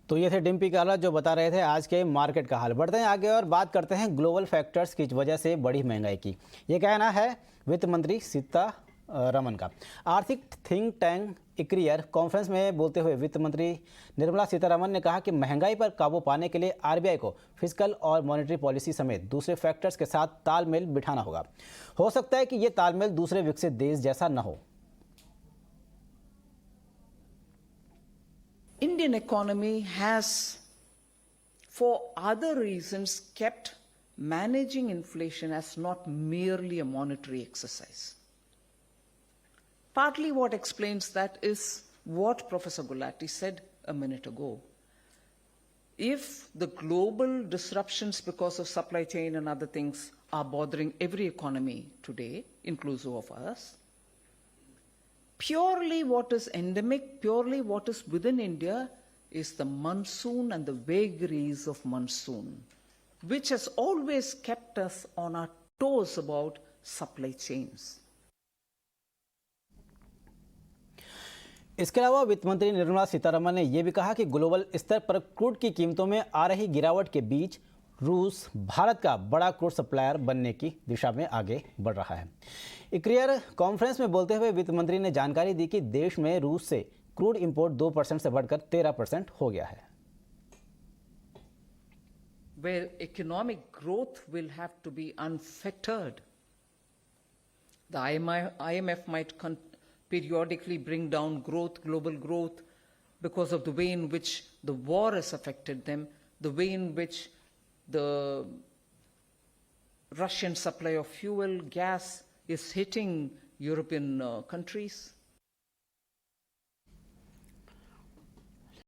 तो ये थे डिम्पी काला जो बता रहे थे आज के मार्केट का हाल। बढ़ते हैं आगे और बात करते हैं ग्लोबल फैक्टर्स की वजह से बढ़ी महंगाई की। ये कहना है वित्त मंत्री सीतारमण का। आर्थिक थिंक टैंक इक्रियर कॉन्फ्रेंस में बोलते हुए वित्त मंत्री निर्मला सीतारमण ने कहा कि महंगाई पर काबू पाने के लिए आरबीआई को फिस्कल और मॉनेटरी पॉलिसी समेत दूसरे फैक्टर्स के साथ तालमेल बिठाना होगा। हो सकता है कि ये तालमेल दूसरे विकसित देश जैसा न हो। Indian economy has, for other reasons, kept managing inflation as not merely a monetary exercise. Partly what explains that is what Professor Gulati said a minute ago. If the global disruptions because of supply chain and other things are bothering every economy today, inclusive of us, purely what is endemic, purely what is within India is the monsoon and the vagaries of monsoon, which has always kept us on our toes about supply chains. इसके अलावा वित्त मंत्री निर्मला सीतारमण ने यह भी कहा कि global स्तर पर क्रूड की कीमतों में आ रही गिरावट के बीच रूस भारत का बड़ा क्रूड सप्लायर बनने की दिशा में आगे बढ़ रहा है। इक्रियर कॉन्फ्रेंस में बोलते हुए वित्त मंत्री ने जानकारी दी कि देश में रूस से क्रूड इंपोर्ट 2% से बढ़कर 13% हो गया है। Where economic growth will have to be unfettered. The IMF might periodically bring down growth, global growth, because of the way in which the war has affected them, the way in which the Russian supply of fuel, gas is hitting European countries.